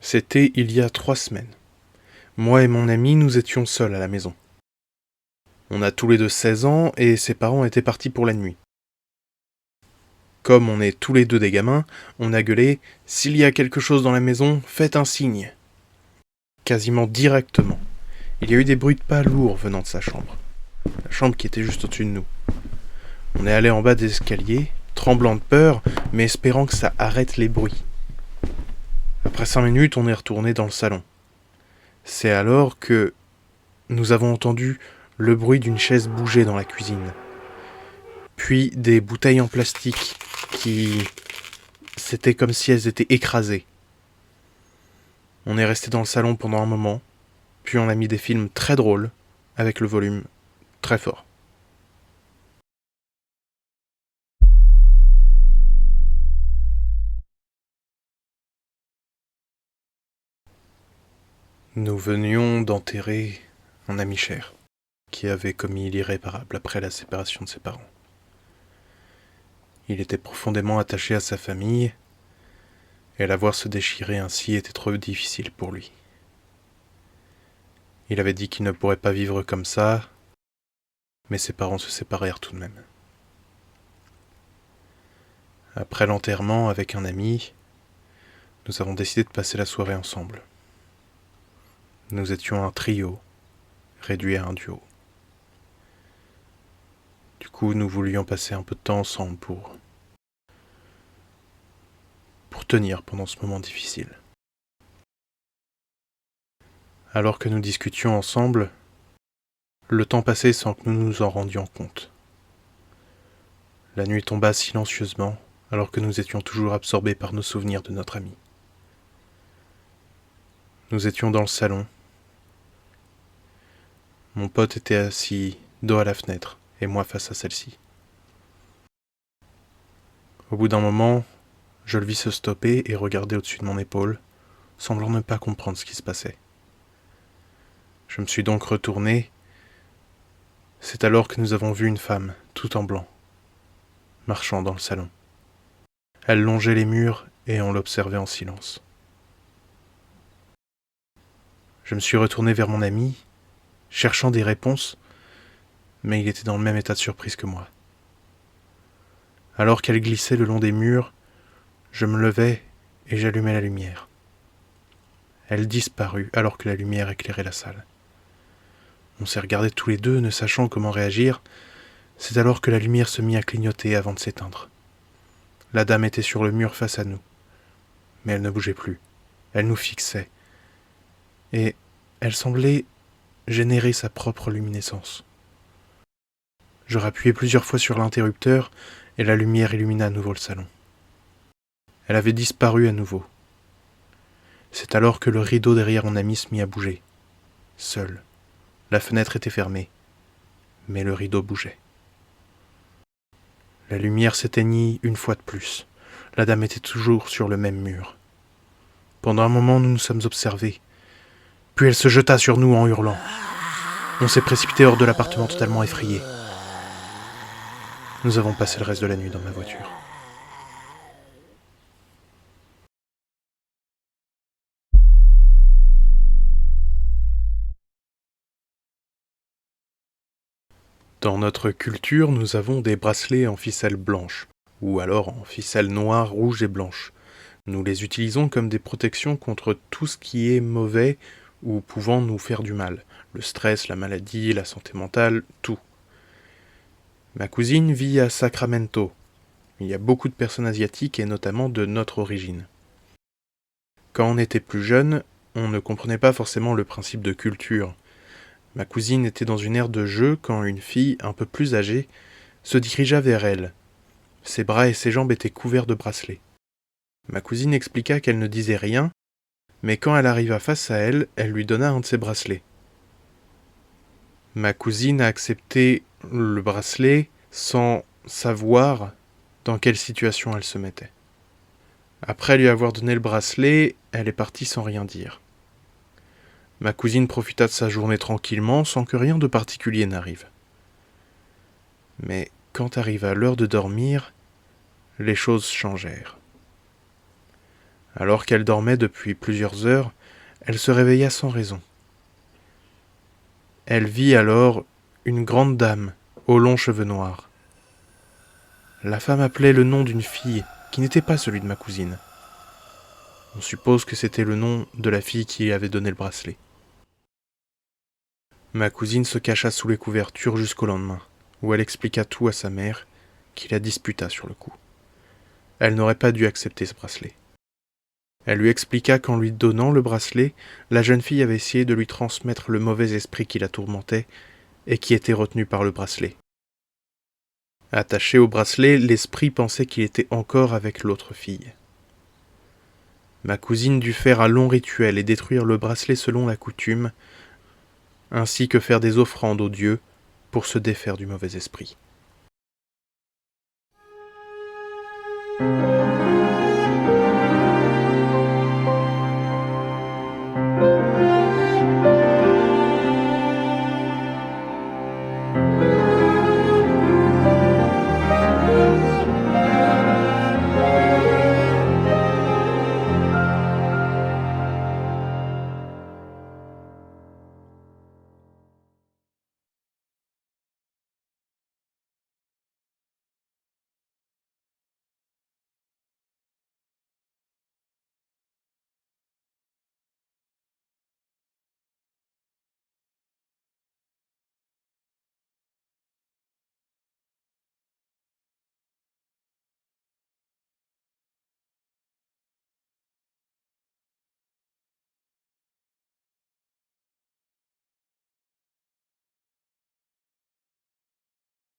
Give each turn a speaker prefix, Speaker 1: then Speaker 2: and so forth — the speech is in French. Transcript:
Speaker 1: C'était il y a 3 semaines. Moi et mon ami, nous étions seuls à la maison. On a tous les deux 16 ans et ses parents étaient partis pour la nuit. Comme on est tous les deux des gamins, on a gueulé « S'il y a quelque chose dans la maison, faites un signe !» Quasiment directement. Il y a eu des bruits de pas lourds venant de sa chambre. La chambre qui était juste au-dessus de nous. On est allé en bas des escaliers, tremblant de peur, mais espérant que ça arrête les bruits. Après 5 minutes, on est retourné dans le salon. C'est alors que nous avons entendu le bruit d'une chaise bouger dans la cuisine. Puis des bouteilles en plastique qui... C'était comme si elles étaient écrasées. On est resté dans le salon pendant un moment, puis on a mis des films très drôles, avec le volume très fort. Nous venions d'enterrer un ami cher, qui avait commis l'irréparable après la séparation de ses parents. Il était profondément attaché à sa famille, et la voir se déchirer ainsi était trop difficile pour lui. Il avait dit qu'il ne pourrait pas vivre comme ça, mais ses parents se séparèrent tout de même. Après l'enterrement avec un ami, nous avons décidé de passer la soirée ensemble. Nous étions un trio, réduit à un duo. Du coup, nous voulions passer un peu de temps ensemble pour tenir pendant ce moment difficile. Alors que nous discutions ensemble, le temps passait sans que nous nous en rendions compte. La nuit tomba silencieusement, alors que nous étions toujours absorbés par nos souvenirs de notre ami. Nous étions dans le salon. Mon pote était assis dos à la fenêtre, et moi face à celle-ci. Au bout d'un moment, je le vis se stopper et regarder au-dessus de mon épaule, semblant ne pas comprendre ce qui se passait. Je me suis donc retourné. C'est alors que nous avons vu une femme, tout en blanc, marchant dans le salon. Elle longeait les murs et on l'observait en silence. Je me suis retourné vers mon ami, cherchant des réponses, mais il était dans le même état de surprise que moi. Alors qu'elle glissait le long des murs, je me levai et j'allumai la lumière. Elle disparut alors que la lumière éclairait la salle. On s'est regardés tous les deux, ne sachant comment réagir. C'est alors que la lumière se mit à clignoter avant de s'éteindre. La dame était sur le mur face à nous, mais elle ne bougeait plus. Elle nous fixait. Et elle semblait générer sa propre luminescence. Je rappuyai plusieurs fois sur l'interrupteur et la lumière illumina à nouveau le salon. Elle avait disparu à nouveau. C'est alors que le rideau derrière mon ami se mit à bouger. Seul. La fenêtre était fermée, mais le rideau bougeait. La lumière s'éteignit une fois de plus. La dame était toujours sur le même mur. Pendant un moment, nous nous sommes observés. Puis elle se jeta sur nous en hurlant. On s'est précipité hors de l'appartement totalement effrayés. Nous avons passé le reste de la nuit dans ma voiture. Dans notre culture, nous avons des bracelets en ficelle blanche, ou alors en ficelle noire, rouge et blanche. Nous les utilisons comme des protections contre tout ce qui est mauvais ou pouvant nous faire du mal. Le stress, la maladie, la santé mentale, tout. Ma cousine vit à Sacramento. Il y a beaucoup de personnes asiatiques et notamment de notre origine. Quand on était plus jeune, on ne comprenait pas forcément le principe de culture. Ma cousine était dans une aire de jeu quand une fille, un peu plus âgée, se dirigea vers elle. Ses bras et ses jambes étaient couverts de bracelets. Ma cousine expliqua qu'elle ne disait rien, mais quand elle arriva face à elle, elle lui donna un de ses bracelets. Ma cousine a accepté le bracelet sans savoir dans quelle situation elle se mettait. Après lui avoir donné le bracelet, elle est partie sans rien dire. Ma cousine profita de sa journée tranquillement sans que rien de particulier n'arrive. Mais quand arriva l'heure de dormir, les choses changèrent. Alors qu'elle dormait depuis plusieurs heures, elle se réveilla sans raison. Elle vit alors une grande dame aux longs cheveux noirs. La femme appelait le nom d'une fille qui n'était pas celui de ma cousine. On suppose que c'était le nom de la fille qui avait donné le bracelet. Ma cousine se cacha sous les couvertures jusqu'au lendemain, où elle expliqua tout à sa mère, qui la disputa sur le coup. Elle n'aurait pas dû accepter ce bracelet. Elle lui expliqua qu'en lui donnant le bracelet, la jeune fille avait essayé de lui transmettre le mauvais esprit qui la tourmentait et qui était retenu par le bracelet. Attaché au bracelet, l'esprit pensait qu'il était encore avec l'autre fille. Ma cousine dut faire un long rituel et détruire le bracelet selon la coutume, ainsi que faire des offrandes aux dieux pour se défaire du mauvais esprit.